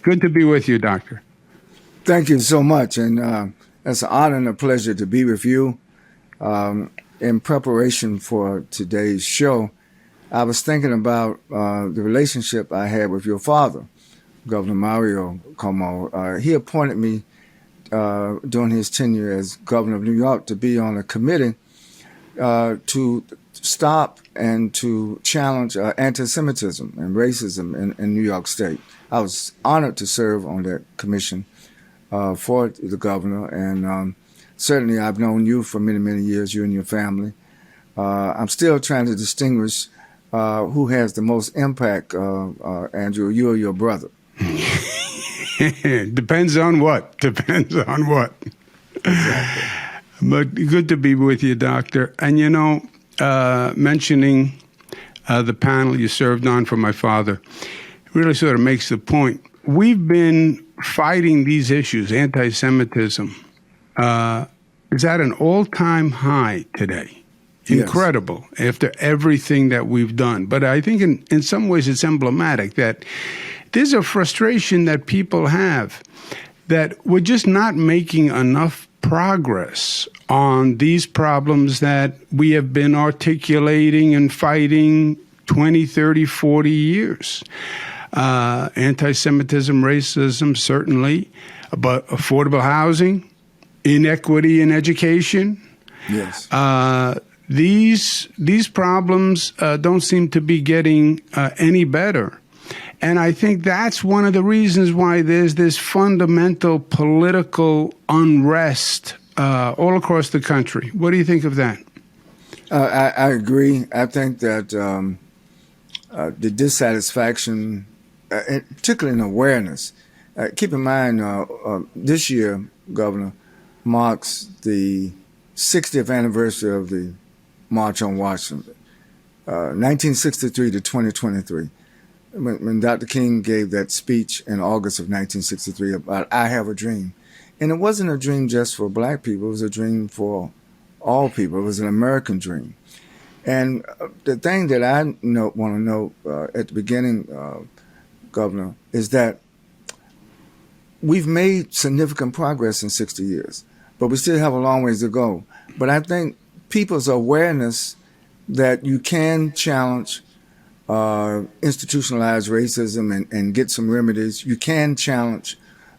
Good to be with you, Doctor. Thank you so much, and it's an honor and a pleasure to be with you. In preparation for today's show, I was thinking about the relationship I had with your father, Governor Mario Cuomo. He appointed me during his tenure as governor of New York to be on a committee to stop and to challenge anti-Semitism and racism in New York State. I was honored to serve on that commission for the governor, and certainly I've known you for many, many years, you and your family. I'm still trying to distinguish who has the most impact, Andrew, you or your brother. Depends on what. Depends on what. Exactly. But good to be with you, Doctor. And, mentioning the panel you served on for my father really sort of makes the point. We've been fighting these issues, anti-Semitism, is at an all-time high today. Yes. Incredible after everything that we've done. But I think in some ways it's emblematic that there's a frustration that people have that we're just not making enough progress on these problems that we have been articulating and fighting 20, 30, 40 years. Anti-Semitism, racism, certainly, but affordable housing, inequity in education. Yes. These problems don't seem to be getting any better. And I think that's one of the reasons why there's this fundamental political unrest all across the country. What do you think of that? I agree. I think that the dissatisfaction, particularly in awareness, keep in mind this year, Governor, marks the 60th anniversary of the March on Washington, 1963 to 2023. When Dr. King gave that speech in August of 1963 about I Have a Dream. And it wasn't a dream just for black people, it was a dream for all people. It was an American dream. And the thing that I want to know at the beginning, Governor, is that we've made significant progress in 60 years, but we still have a long ways to go. But I think people's awareness that you can challenge institutionalized racism and get some remedies. You can challenge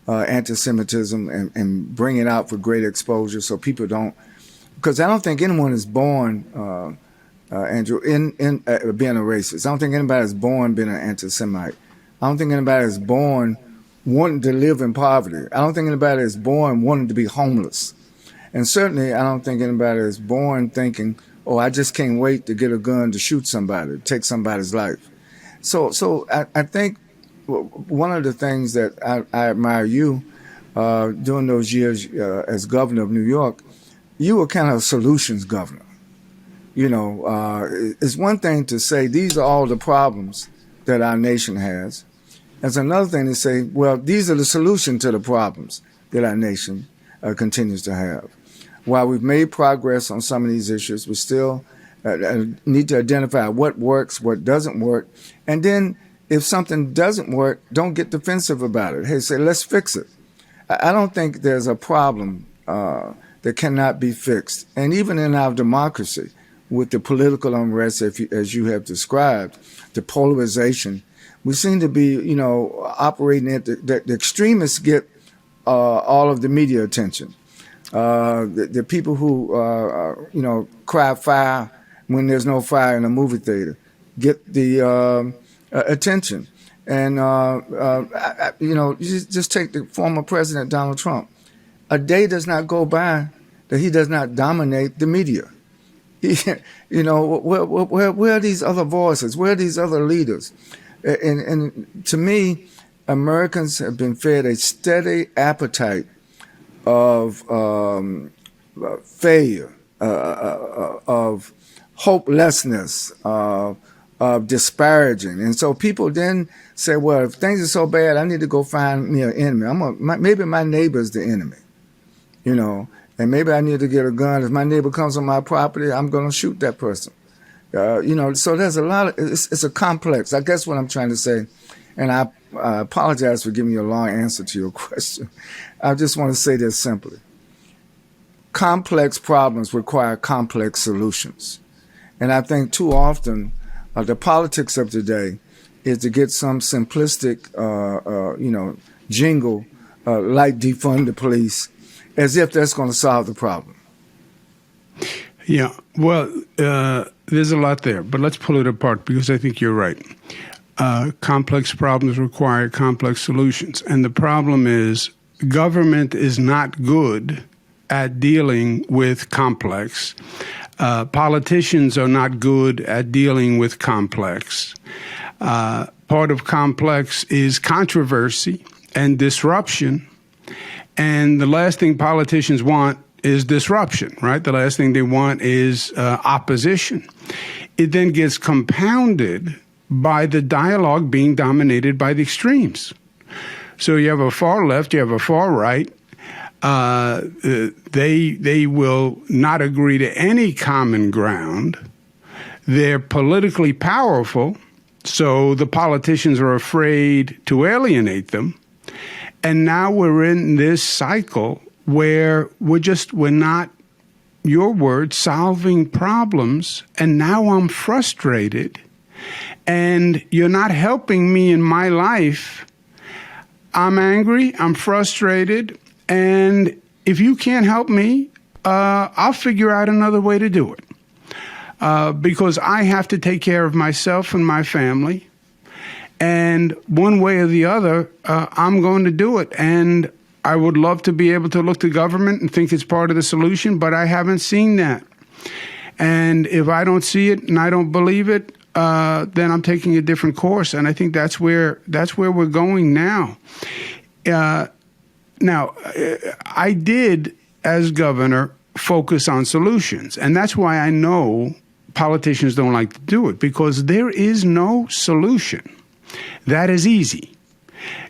anti-Semitism and bring it out for greater exposure so people don't, because I don't think anyone is born, Andrew, in being a racist. I don't think anybody is born being an anti-Semite. I don't think anybody is born wanting to live in poverty. I don't think anybody is born wanting to be homeless. And certainly I don't think anybody is born thinking, oh, I just can't wait to get a gun to shoot somebody, to take somebody's life. So I think one of the things that I admire you during those years as governor of New York, you were kind of a solutions governor. It's one thing to say these are all the problems that our nation has. It's another thing to say, well, these are the solution to the problems that our nation continues to have. While we've made progress on some of these issues, we still need to identify what works, what doesn't work. And then if something doesn't work, don't get defensive about it. Hey, say, let's fix it. I don't think there's a problem that cannot be fixed. And even in our democracy, with the political unrest, as you have described, the polarization, we seem to be, operating at the extremists get all of the media attention. The people who, cry fire when there's no fire in a movie theater get the attention. And, just take the former President Donald Trump. A day does not go by that he does not dominate the media. Where are these other voices? Where are these other leaders? And to me, Americans have been fed a steady appetite of failure, of hopelessness, of disparaging. And so people then say, well, if things are so bad, I need to go find me an enemy. Maybe my neighbor's the enemy, and maybe I need to get a gun. If my neighbor comes on my property, I'm going to shoot that person. So there's a lot of, it's a complex. I guess what I'm trying to say, And I apologize for giving you a long answer to your question. I just want to say this simply. Complex problems require complex solutions. And I think too often the politics of today is to get some simplistic, jingle like defund the police, as if that's going to solve the problem. Yeah, well, there's a lot there, but let's pull it apart because I think you're right. Complex problems require complex solutions. And the problem is government is not good at dealing with complex. Politicians are not good at dealing with complex. Part of complex is controversy and disruption. And the last thing politicians want is disruption, right? The last thing they want is opposition. It then gets compounded by the dialogue being dominated by the extremes. So you have a far left, you have a far right. They will not agree to any common ground. They're politically powerful, so the politicians are afraid to alienate them. And now we're in this cycle where we're not, your word, solving problems. And now I'm frustrated and you're not helping me in my life. I'm angry, I'm frustrated. And if you can't help me, I'll figure out another way to do it. Because I have to take care of myself and my family. And one way or the other, I'm going to do it. And I would love to be able to look to government and think it's part of the solution, but I haven't seen that. And if I don't see it and I don't believe it, then I'm taking a different course. And I think that's where we're going now. Now, I did, as governor, focus on solutions. And that's why I know politicians don't like to do it, because there is no solution that is easy.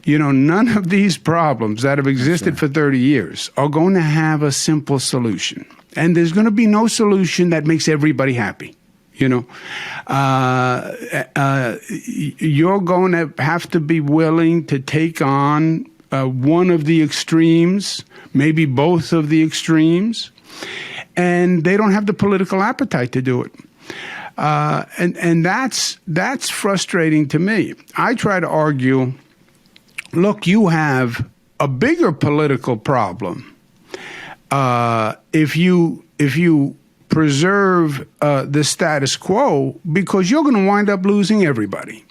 You know, none of these problems that have existed for 30 years are going to have a simple solution. And there's going to be no solution that makes everybody happy. You know, you're going to have to be willing to take on one of the extremes, maybe both of the extremes, and they don't have the political appetite to do it. And that's frustrating to me. I try to argue, look, you have a bigger political problem if you preserve the status quo, because you're going to wind up losing everybody.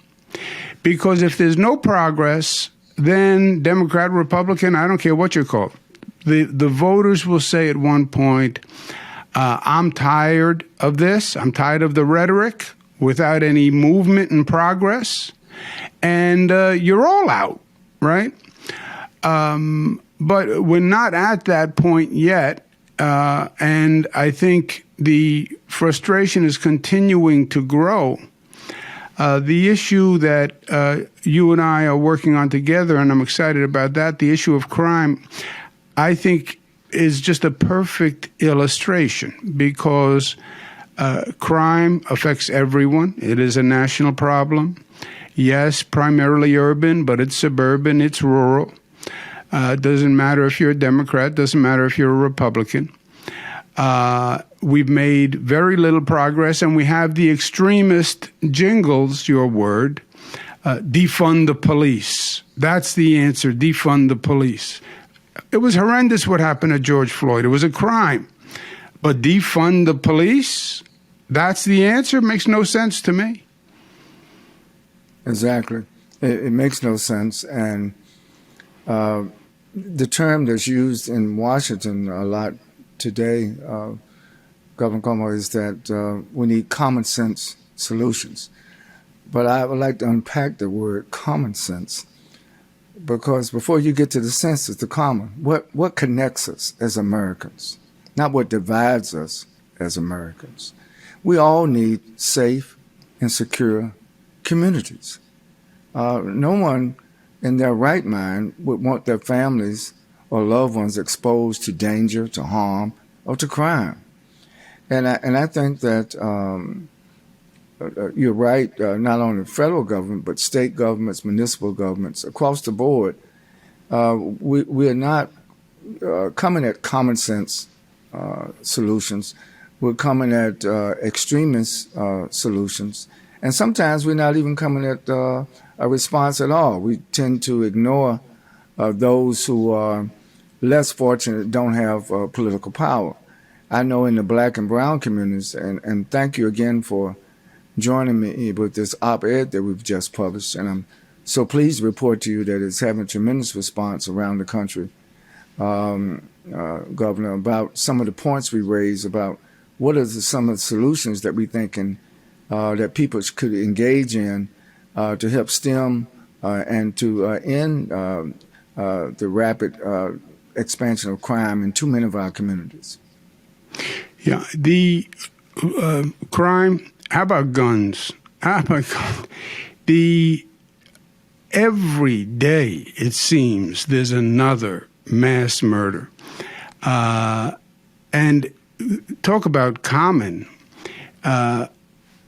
Because if there's no progress, then Democrat, Republican, I don't care what you call it, the voters will say at one point, I'm tired of this. I'm tired of the rhetoric without any movement and progress. And you're all out, right? But we're not at that point yet. And I think the frustration is continuing to grow. The issue that you and I are working on together, and I'm excited about that, the issue of crime, I think is just a perfect illustration, because crime affects everyone. It is a national problem. Yes, primarily urban, but it's suburban, it's rural. Doesn't matter if you're a Democrat, doesn't matter if you're a Republican. We've made very little progress, and we have the extremist jingles, your word, defund the police. That's the answer, defund the police. It was horrendous what happened to George Floyd. It was a crime. But defund the police, that's the answer? Makes no sense to me. Exactly. It makes no sense. And the term that's used in Washington a lot today, Governor Cuomo, is that we need common sense solutions. But I would like to unpack the word common sense, because before you get to the sense, it's the common. What connects us as Americans, not what divides us as Americans. We all need safe and secure communities. No one in their right mind would want their families or loved ones exposed to danger, to harm, or to crime. And I think that you're right, not only the federal government, but state governments, municipal governments, across the board, we are not coming at common sense solutions. We're coming at extremist solutions. And sometimes we're not even coming at a response at all. We tend to ignore those who are less fortunate, don't have political power. I know in the black and brown communities, and thank you again for joining me with this op-ed that we've just published, and I'm so pleased to report to you that it's having a tremendous response around the country, Governor, about some of the points we raised about what are some of the solutions that we thinking that people could engage in to help stem and to end the rapid expansion of crime in too many of our communities. Yeah, the crime. How about guns? Every day it seems there's another mass murder, and talk about common.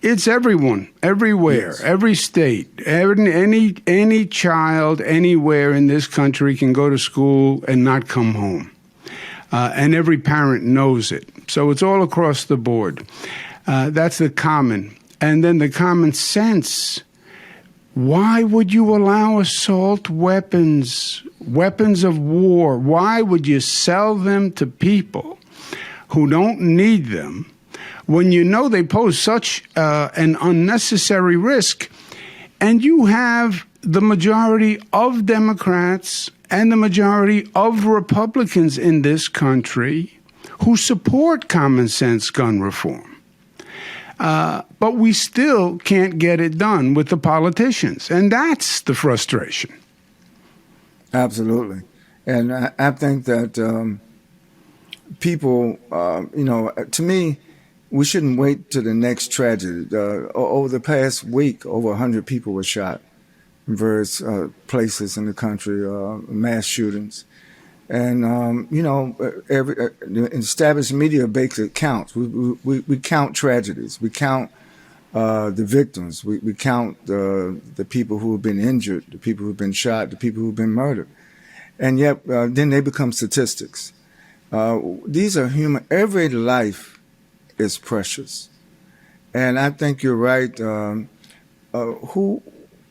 It's everyone, everywhere, yes. Every state, any child anywhere in this country can go to school and not come home. And every parent knows it. So it's all across the board. That's the common. And then the common sense. Why would you allow assault weapons, weapons of war? Why would you sell them to people who don't need them when you know they pose such an unnecessary risk? And you have the majority of Democrats and the majority of Republicans in this country who support common sense gun reform. But we still can't get it done with the politicians. And that's the frustration. Absolutely. And I think that people, to me, we shouldn't wait to the next tragedy. Over the past week, over 100 people were shot in various places in the country, mass shootings. And, every established media basically counts. We count tragedies. We count the victims. We count the people who have been injured, the people who have been shot, the people who have been murdered. And yet, then they become statistics. These are human. Every life is precious. And I think you're right. Who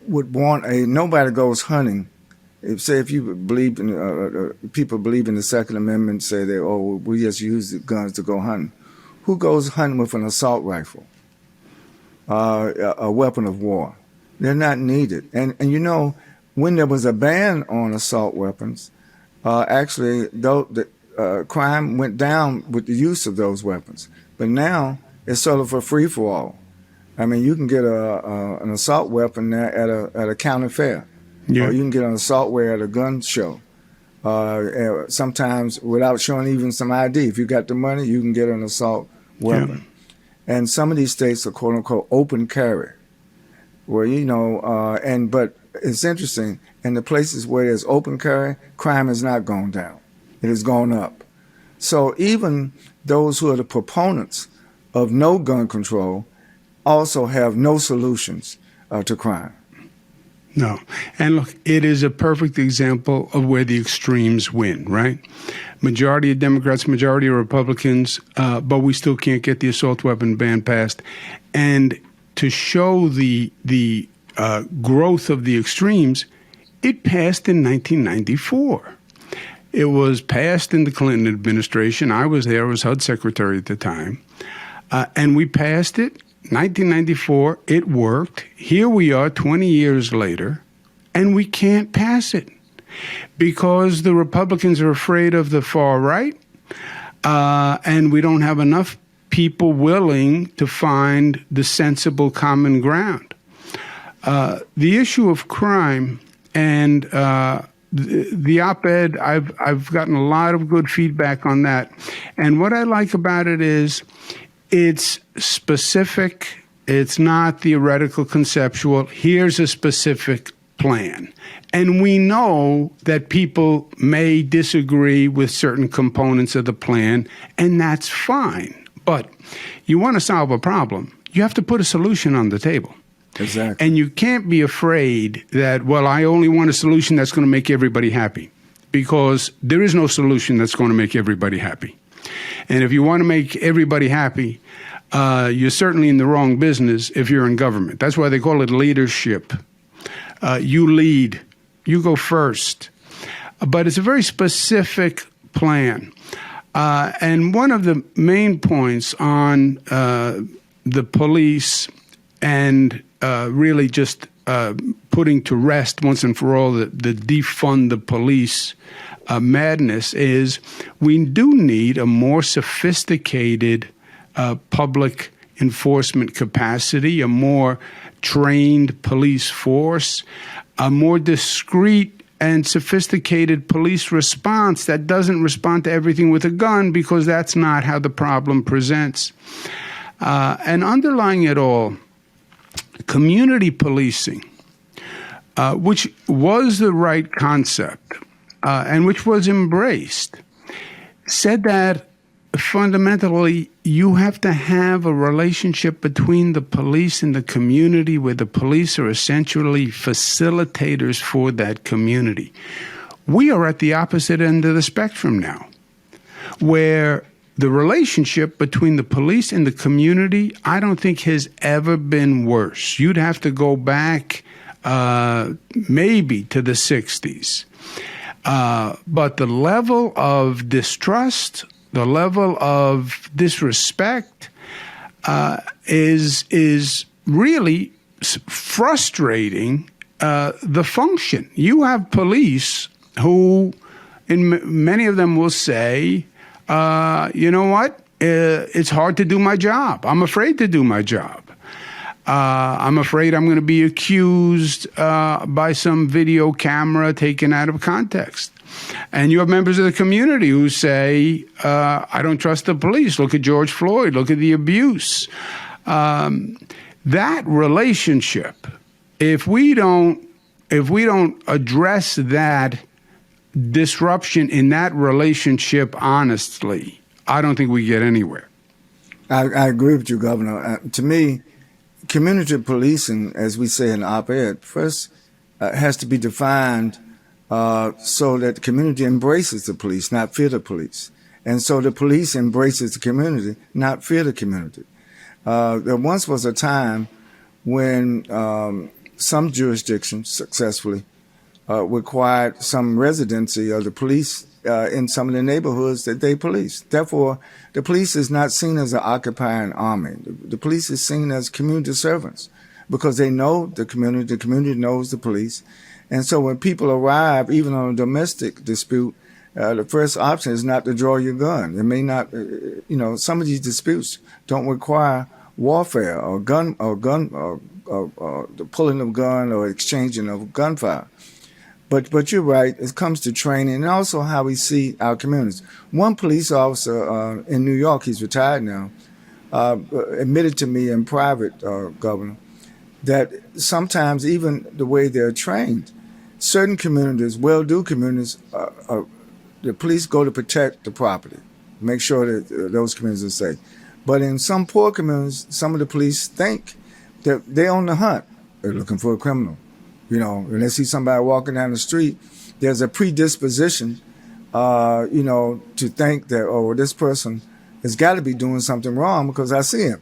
would want nobody goes hunting. If you believe in, people believe in the Second Amendment, say that, we just use the guns to go hunting. Who goes hunting with an assault rifle, a weapon of war? They're not needed. And when there was a ban on assault weapons, actually, the crime went down with the use of those weapons. But now it's sort of a free-for-all. I mean, you can get an assault weapon there at a county fair. Yeah. Or you can get an assault weapon at a gun show. Sometimes without showing even some ID. If you got the money, you can get an assault weapon. Yeah. And some of these states are quote unquote open carry. Where but it's interesting, in the places where there's open carry, crime has not gone down. It has gone up. So even those who are the proponents of no gun control also have no solutions to crime. No. And look, it is a perfect example of where the extremes win, right? Majority of Democrats, majority of Republicans, but we still can't get the assault weapon ban passed. And to show the growth of the extremes, it passed in 1994. It was passed in the Clinton administration. I was there. I was HUD secretary at the time. And we passed it. 1994, it worked. Here we are 20 years later, and we can't pass it because the Republicans are afraid of the far right, and we don't have enough people willing to find the sensible common ground. The issue of crime and the op-ed, I've gotten a lot of good feedback on that. And what I like about it is it's specific. It's not theoretical, conceptual. Here's a specific plan. And we know that people may disagree with certain components of the plan, and that's fine. But you want to solve a problem. you have to put a solution on the table. Exactly. And you can't be afraid that, well, I only want a solution that's going to make everybody happy, because there is no solution that's going to make everybody happy. And if you want to make everybody happy, you're certainly in the wrong business if you're in government. That's why they call it leadership. You lead. You go first. But it's a very specific plan. And one of the main points on the police and really just putting to rest once and for all the defund the police madness is we do need a more sophisticated public enforcement capacity, a more trained police force, a more discreet and sophisticated police response that doesn't respond to everything with a gun, because that's not how the problem presents. And underlying it all, community policing, which was the right concept and which was embraced, said that fundamentally you have to have a relationship between the police and the community where the police are essentially facilitators for that community. We are at the opposite end of the spectrum now, where the relationship between the police and the community, I don't think has ever been worse. You'd have to go back maybe to the 60s. But the level of distrust, the level of disrespect is really frustrating the function. You have police who, many of them will say, you know what, it's hard to do my job. I'm afraid to do my job. I'm afraid I'm going to be accused by some video camera taken out of context. And you have members of the community who say, I don't trust the police. Look at George Floyd. Look at the abuse. That relationship, if we don't address that disruption in that relationship honestly, I don't think we get anywhere. I agree with you, Governor. To me, community policing, as we say in op-ed, first has to be defined so that the community embraces the police, not fear the police. And so the police embraces the community, not fear the community. There once was a time when some jurisdictions successfully required some residency of the police in some of the neighborhoods that they police. Therefore, the police is not seen as an occupying army. The police is seen as community servants because they know the community knows the police. And so when people arrive, even on a domestic dispute, the first option is not to draw your gun. It may not, some of these disputes don't require warfare or the pulling of gun or exchanging of gunfire. But you're right, it comes to training and also how we see our communities. One police officer in New York, he's retired now, admitted to me in private, Governor, that sometimes even the way they're trained, certain communities, well-do communities, the police go to protect the property, make sure that those communities are safe. But in some poor communities, some of the police think that they're on the hunt. They're looking for a criminal. When they see somebody walking down the street, there's a predisposition, to think that, this person has got to be doing something wrong because I see him.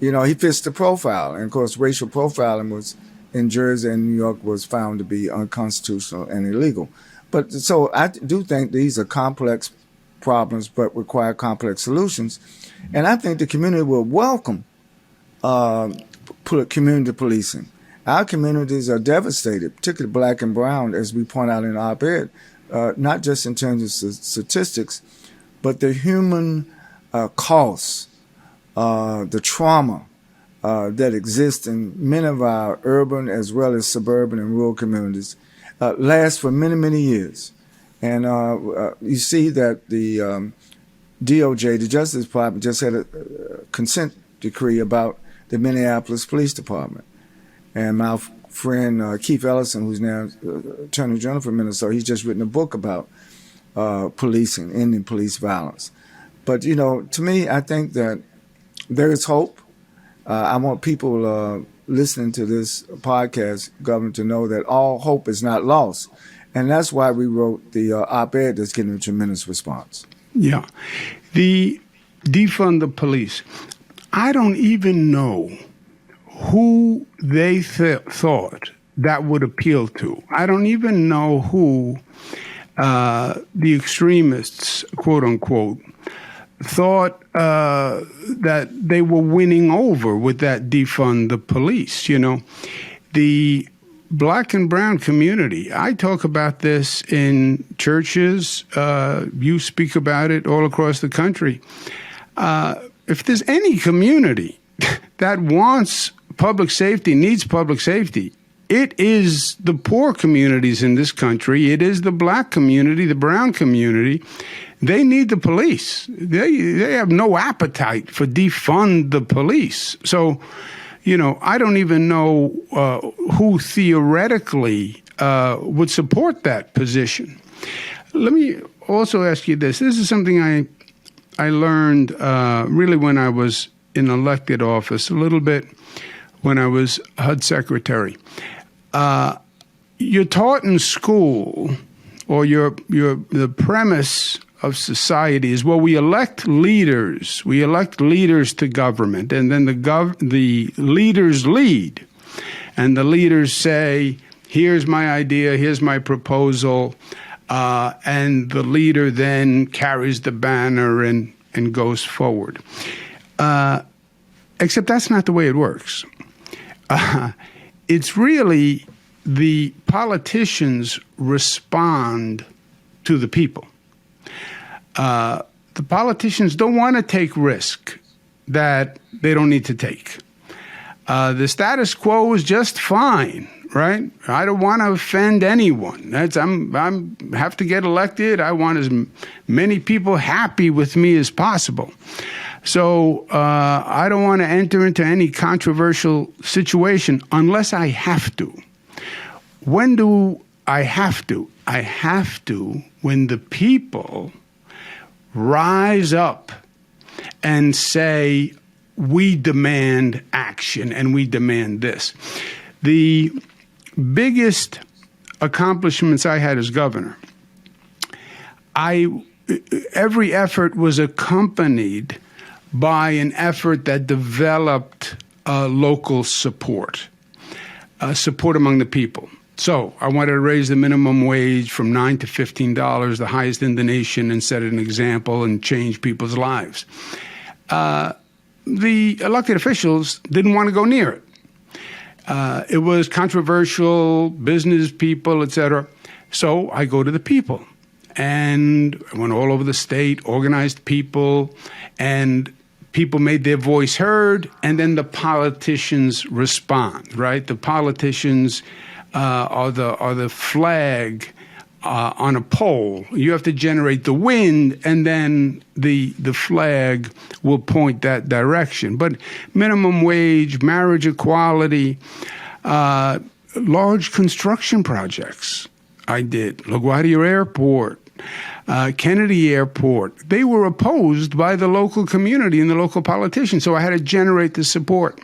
He fits the profile. And, of course, racial profiling was in Jersey and New York was found to be unconstitutional and illegal. But so I do think these are complex problems but require complex solutions. And I think the community will welcome community policing. Our communities are devastated, particularly black and brown, as we point out in op-ed, not just in terms of statistics, but the human costs, the trauma that exists in many of our urban as well as suburban and rural communities lasts for many, many years. And you see that the DOJ, the Justice Department, just had a consent decree about the Minneapolis Police Department. And my friend Keith Ellison, who's now Attorney General for Minnesota, he's just written a book about policing, ending police violence. But, to me, I think that there is hope. I want people listening to this podcast, Governor, to know that all hope is not lost. And that's why we wrote the op-ed that's getting a tremendous response. Yeah. The Defund the Police. I don't even know who they thought that would appeal to. I don't even know who the extremists, quote unquote, thought that they were winning over with that Defund the Police. You know, the Black and brown community, I talk about this in churches. You speak about it all across the country. If there's any community that wants public safety, needs public safety, it is the poor communities in this country. It is the black community, the brown community. They need the police. They have no appetite for defund the police. So, you know, I don't even know who theoretically would support that position. Let me also ask you this. This is something I learned really when I was in elected office, a little bit when I was HUD secretary. You're taught in school, or the premise of society is, well, we elect leaders. We elect leaders to government, and then the leaders lead. And the leaders say, here's my idea, here's my proposal, and the leader then carries the banner and goes forward. Except that's not the way it works. It's really the politicians respond to the people. The politicians don't want to take risk that they don't need to take. The status quo is just fine, right? I don't want to offend anyone. I'm have to get elected. I want as many people happy with me as possible. So I don't want to enter into any controversial situation unless I have to. When do I have to? I have to when the people rise up and say, we demand action and we demand this. The biggest accomplishments I had as governor, every effort was accompanied by an effort that developed local support among the people. So I wanted to raise the minimum wage from $9 to $15, the highest in the nation, and set an example and change people's lives. The elected officials didn't want to go near it. It was controversial, business people, et cetera. So I go to the people. And I went all over the state, organized people, and people made their voice heard, and then the politicians respond, right? The politicians are the flag on a pole. You have to generate the wind, and then the flag will point that direction. But minimum wage, marriage equality, large construction projects I did. LaGuardia Airport, Kennedy Airport, they were opposed by the local community and the local politicians, so I had to generate the support.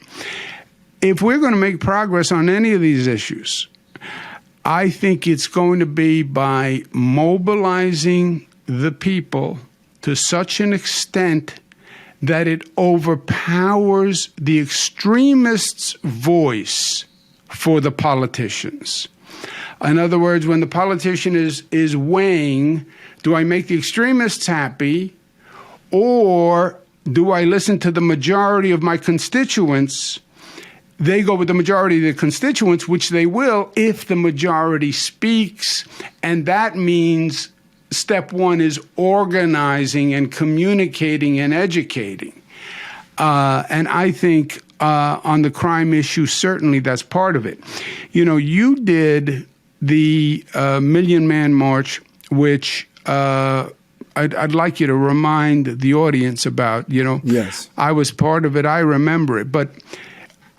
If we're going to make progress on any of these issues, I think it's going to be by mobilizing the people to such an extent that it overpowers the extremists' voice for the politicians. In other words, when the politician is weighing, do I make the extremists happy, or do I listen to the majority of my constituents? They go with the majority of the constituents, which they will if the majority speaks. And that means step one is organizing and communicating and educating. And I think on the crime issue, certainly that's part of it. You know, you did the Million Man March, which I'd like you to remind the audience about, you know. Yes. I was part of it. I remember it. But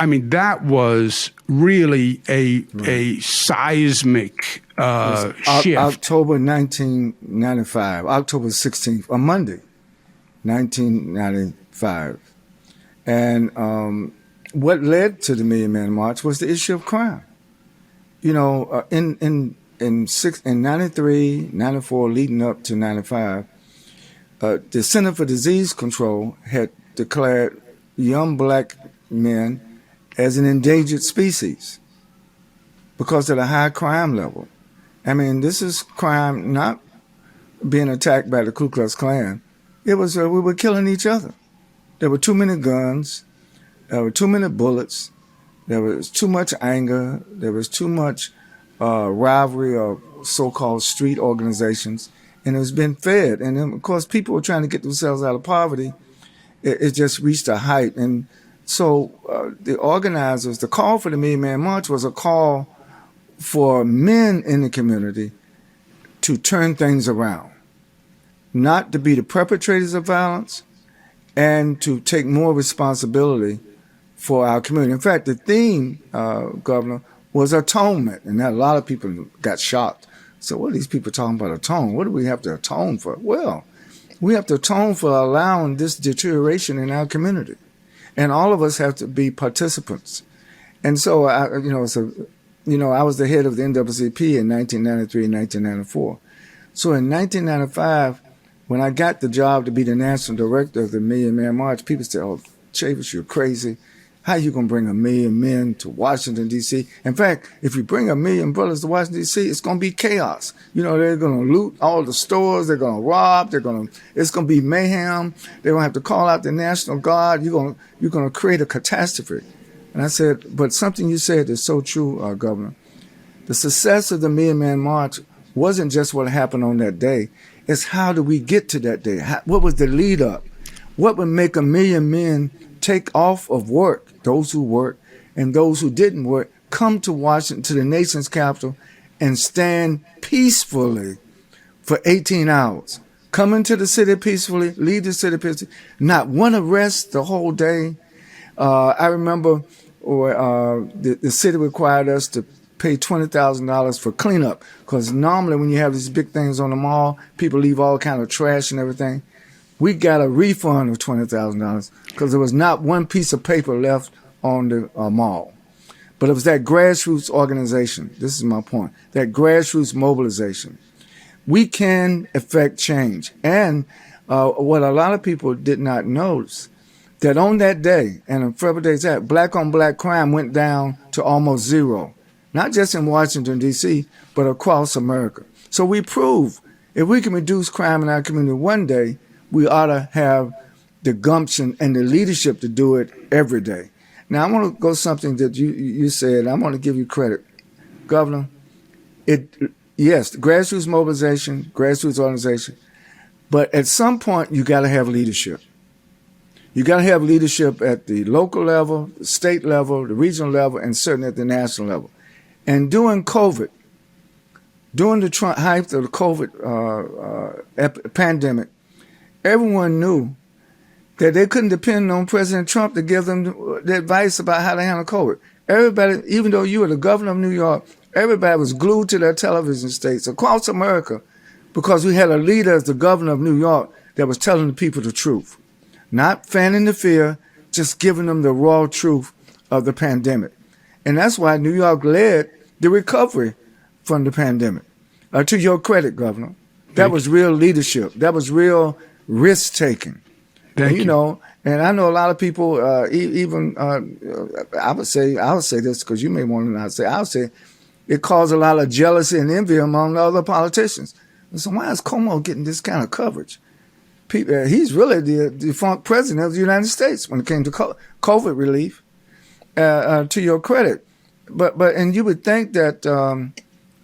I mean, that was really a seismic shift. October 1995, October 16th, a Monday, 1995. And what led to the Million Man March was the issue of crime. You know, in 93, 94, leading up to 95, the Center for Disease Control had declared young black men as an endangered species because of the high crime level. I mean, this is crime not being attacked by the Ku Klux Klan. It was we were killing each other. There were too many guns. There were too many bullets. There was too much anger. There was too much rivalry of so-called street organizations. And it was being fed. And then, of course, people were trying to get themselves out of poverty. It just reached a height. And so the organizers, the call for the Million Man March was a call for men in the community to turn things around, not to be the perpetrators of violence, and to take more responsibility for our community. In fact, the theme, Governor, was atonement, and a lot of people got shocked. So what are these people talking about atone? What do we have to atone for? Well, we have to atone for allowing this deterioration in our community, and all of us have to be participants. And so, I was the head of the NAACP in 1993 and 1994. So in 1995, when I got the job to be the national director of the Million Man March, people said, "Oh, Chavis, you're crazy. How are you going to bring 1 million men to Washington, D.C.? In fact, if you bring 1 million brothers to Washington, D.C., it's going to be chaos. You know, they're going to loot all the stores. They're going to rob. It's going to be mayhem. They're going to have to call out the National Guard. You're going to create a catastrophe." And I said, but something you said is so true, Governor. The success of the Million Man March wasn't just what happened on that day. It's how do we get to that day? What was the lead up? What would make 1 million men take off of work, those who work and those who didn't work, come to Washington, to the nation's capital, and stand peacefully for 18 hours? Come into the city peacefully, leave the city peacefully, not one arrest the whole day. I remember the city required us to pay $20,000 for cleanup, because normally when you have these big things on the mall, people leave all kind of trash and everything. We got a refund of $20,000 because there was not one piece of paper left on the mall. But it was that grassroots organization. This is my point. That grassroots mobilization. We can affect change. And what a lot of people did not notice, that on that day, and in February days, that black-on-black crime went down to almost zero. Not just in Washington, D.C., but across America. So we prove if we can reduce crime in our community one day, we ought to have the gumption and the leadership to do it every day. Now, I want to go something that you said. I want to give you credit. Governor, yes, grassroots mobilization, grassroots organization, but at some point, you got to have leadership. You got to have leadership at the local level, the state level, the regional level, and certainly at the national level. And during COVID, during the height of the COVID pandemic, everyone knew that they couldn't depend on President Trump to give them the advice about how to handle COVID. Everybody, even though you were the governor of New York, everybody was glued to their television stations across America because we had a leader as the governor of New York that was telling the people the truth. Not fanning the fear, just giving them the raw truth of the pandemic. And that's why New York led the recovery from the pandemic. To your credit, Governor, that was real leadership. That was real risk-taking. Thank you. And I know a lot of people, I would say this because you may want to not say, I would say it caused a lot of jealousy and envy among other politicians. So why is Cuomo getting this kind of coverage? He's really the defunct president of the United States when it came to COVID relief. To your credit, and you would think that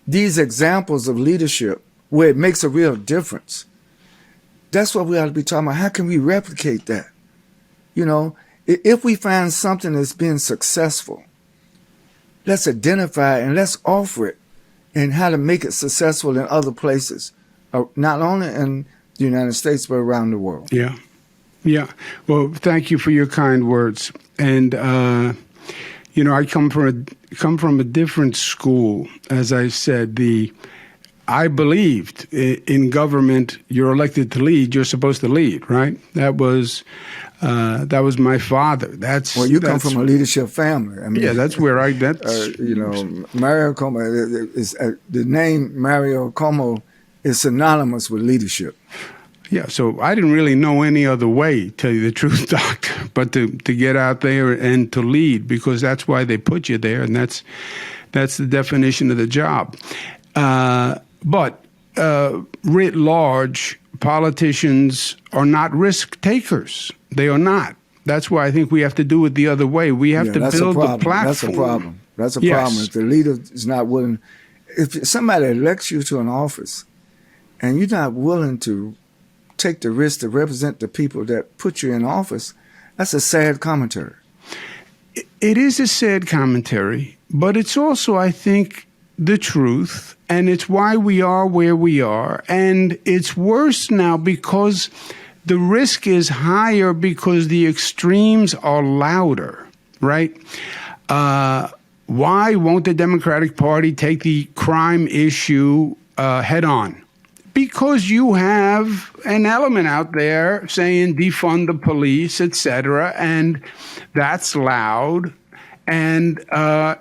these examples of leadership, where it makes a real difference, that's what we ought to be talking about. How can we replicate that? You know, if we find something that's been successful, let's identify it and let's offer it, and how to make it successful in other places, not only in the United States but around the world. Yeah. Well, thank you for your kind words. And I come from a different school. As I said, I believed in government. You're elected to lead. You're supposed to lead, right? That was my father. Well, you come from a leadership family. I mean, yeah, that's where I. That's Mario Como is the name Mario Como is synonymous with leadership. Yeah, so I didn't really know any other way, tell you the truth, Doctor, but to get out there and to lead, because that's why they put you there, and that's the definition of the job. But writ large, politicians are not risk takers. They are not. That's why I think we have to do it the other way. We have to build a platform. That's a problem. That's a Yes. problem. If the leader is not willing, if somebody elects you to an office and you're not willing to take the risk to represent the people that put you in office, that's a sad commentary. It is a sad commentary, but it's also, I think, the truth, and it's why we are where we are. And it's worse now because the risk is higher because the extremes are louder, right? Why won't the Democratic Party take the crime issue head on? Because you have an element out there saying defund the police, etc., and that's loud, and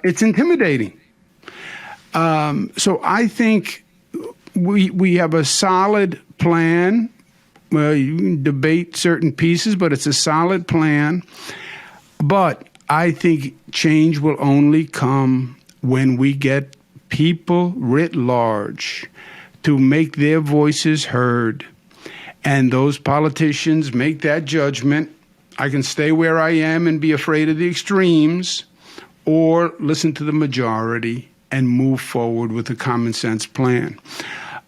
it's intimidating. So I think we have a solid plan. Well, you can debate certain pieces, but it's a solid plan. But I think change will only come when we get people writ large to make their voices heard, and those politicians make that judgment. I can stay where I am and be afraid of the extremes, or listen to the majority and move forward with a common sense plan.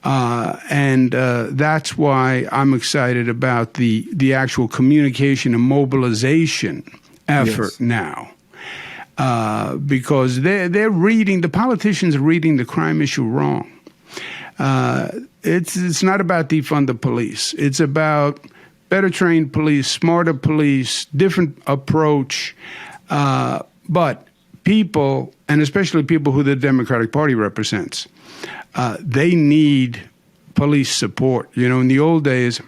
And that's why I'm excited about the actual communication and mobilization effort now. Because the politicians are reading the crime issue wrong. It's not about defund the police. It's about better trained police, smarter police, different approach. But people, and especially people who the Democratic Party represents, they need police support. You know, in the old days,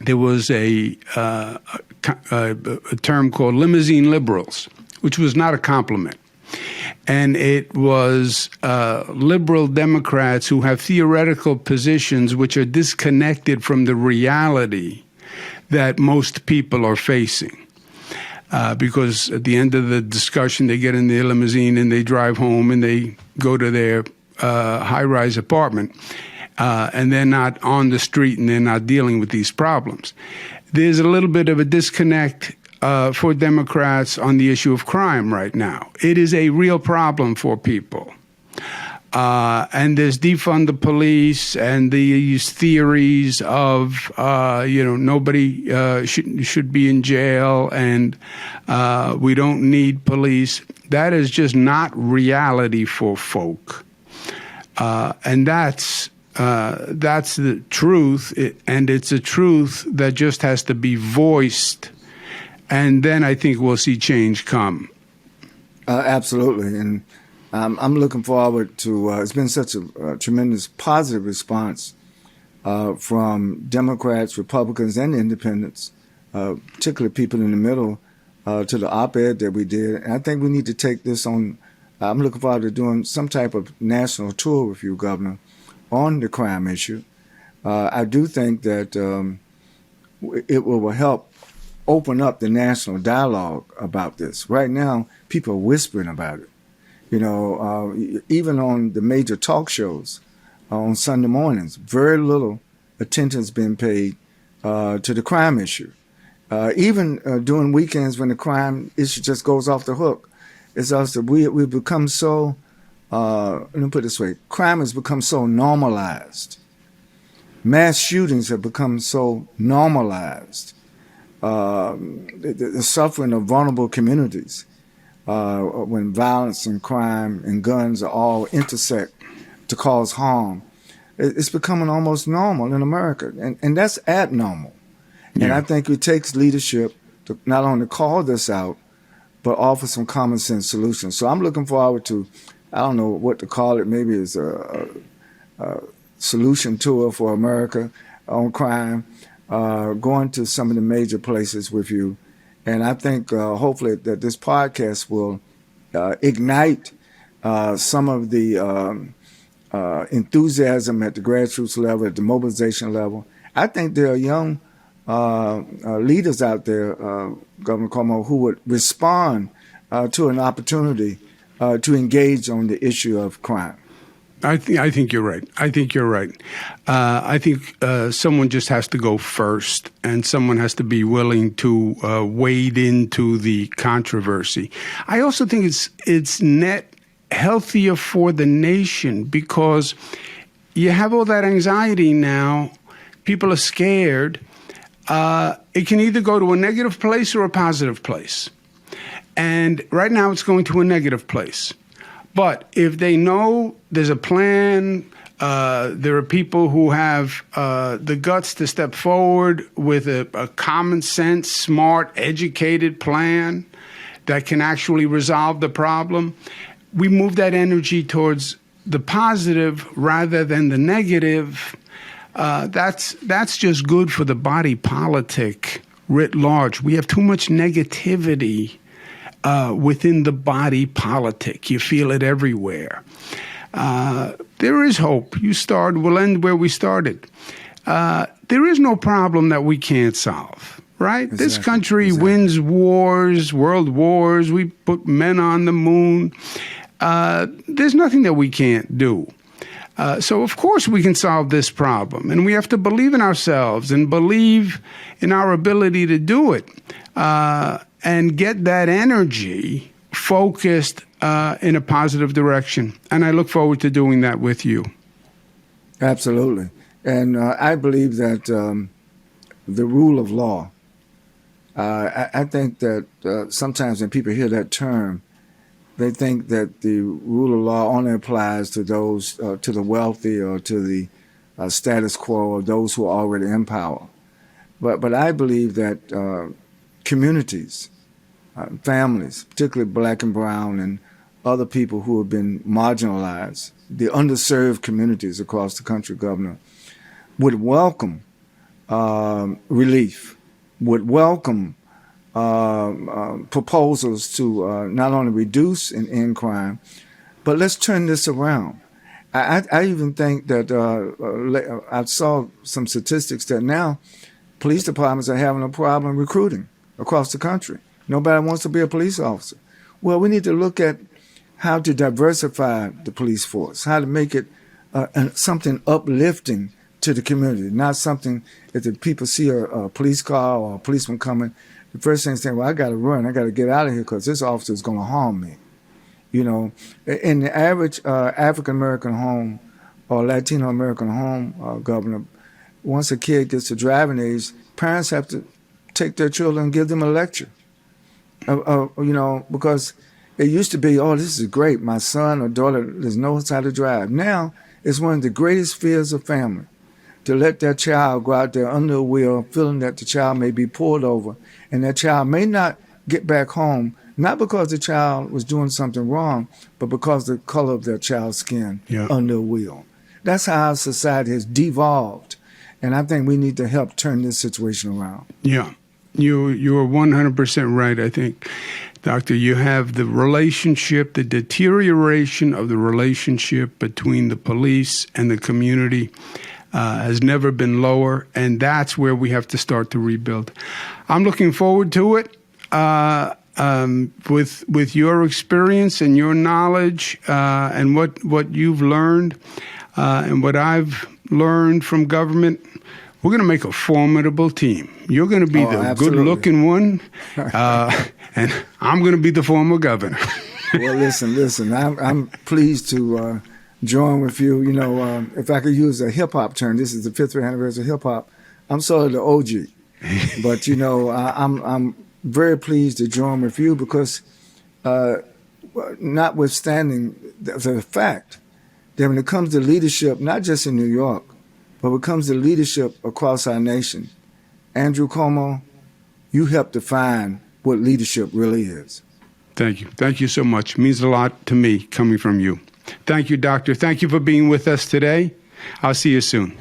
there was a term called limousine liberals, which was not a compliment. And it was liberal Democrats who have theoretical positions which are disconnected from the reality that most people are facing. Because at the end of the discussion, they get in their limousine and they drive home and they go to their high-rise apartment, and they're not on the street and they're not dealing with these problems. There's a little bit of a disconnect for Democrats on the issue of crime right now. It is a real problem for people. And there's defund the police and these theories of, nobody should be in jail and we don't need police. That is just not reality for folk. And that's the truth. And it's a truth that just has to be voiced. And then I think we'll see change come. Absolutely. And I'm looking forward to, it's been such a tremendous positive response from Democrats, Republicans, and independents, particularly people in the middle, to the op-ed that we did. And I think we need to take this on. I'm looking forward to doing some type of national tour with you, Governor, on the crime issue. I do think that it will help open up the national dialogue about this. Right now, people are whispering about it. You know, even on the major talk shows on Sunday mornings, very little attention has been paid to the crime issue. Even during weekends when the crime issue just goes off the hook, it's also we've become so, let me put it this way, crime has become so normalized. Mass shootings have become so normalized. The suffering of vulnerable communities, when violence and crime and guns are all intersect to cause harm, it's becoming almost normal in America, and that's abnormal. Yeah. And I think it takes leadership to not only call this out, but offer some common sense solutions. So I'm looking forward to, I don't know what to call it, maybe it's solution tour for America on crime, going to some of the major places with you. And I think hopefully that this podcast will ignite some of the enthusiasm at the grassroots level, at the mobilization level. I think there are young leaders out there, Governor Cuomo, who would respond to an opportunity to engage on the issue of crime. I think you're right. I think you're right. I think someone just has to go first, and someone has to be willing to wade into the controversy. I also think it's net healthier for the nation because you have all that anxiety now. People are scared. It can either go to a negative place or a positive place. And right now it's going to a negative place. But if they know there's a plan, there are people who have the guts to step forward with a common sense, smart, educated plan that can actually resolve the problem, we move that energy towards the positive rather than the negative. That's just good for the body politic writ large. We have too much negativity within the body politic. You feel it everywhere. There is hope. We'll end where we started. There is no problem that we can't solve, right? Exactly. This country wins wars, world wars. We put men on the moon. There's nothing that we can't do. So, of course, we can solve this problem. And we have to believe in ourselves and believe in our ability to do it. And get that energy focused in a positive direction. And I look forward to doing that with you. Absolutely. And I believe that the rule of law, I think that sometimes when people hear that term, they think that the rule of law only applies to those, to the wealthy or to the status quo or those who are already in power. But I believe that communities, families, particularly black and brown and other people who have been marginalized, the underserved communities across the country, Governor, would welcome relief, would welcome proposals to not only reduce and end crime, but let's turn this around. I even think that I saw some statistics that now police departments are having a problem recruiting across the country. Nobody wants to be a police officer. Well, we need to look at how to diversify the police force, how to make it something uplifting to the community, not something that the people see a police car or a policeman coming, the first thing is saying, well, I got to run, I got to get out of here because this officer is going to harm me. You know, in the average African-American home or Latino-American home, Governor, once a kid gets to driving age, parents have to take their children and give them a lecture. You know, because it used to be, oh, this is great. My son or daughter knows how to drive. Now, it's one of the greatest fears of family, to let their child go out there under a wheel, feeling that the child may be pulled over, and that child may not get back home, not because the child was doing something wrong, but because of the color of their child's skin under a wheel. That's how our society has devolved, and I think we need to help turn this situation around. Yeah. You are 100% right, I think. Doctor, you have the relationship, the deterioration of the relationship between the police and the community has never been lower, and that's where we have to start to rebuild. I'm looking forward to it. With your experience and your knowledge and what you've learned and what I've learned from government, we're going to make a formidable team. You're going to be the good-looking one, and I'm going to be the former governor. Well, listen. I'm pleased to join with you. You know, if I could use a hip-hop term, this is the 50th anniversary of hip-hop. I'm sort of the OG. But, you know, I'm very pleased to join with you because notwithstanding the fact that when it comes to leadership, not just in New York, but when it comes to leadership across our nation, Andrew Cuomo, you helped define what leadership really is. Thank you. Thank you so much. It means a lot to me coming from you. Thank you, Doctor. Thank you for being with us today. I'll see you soon.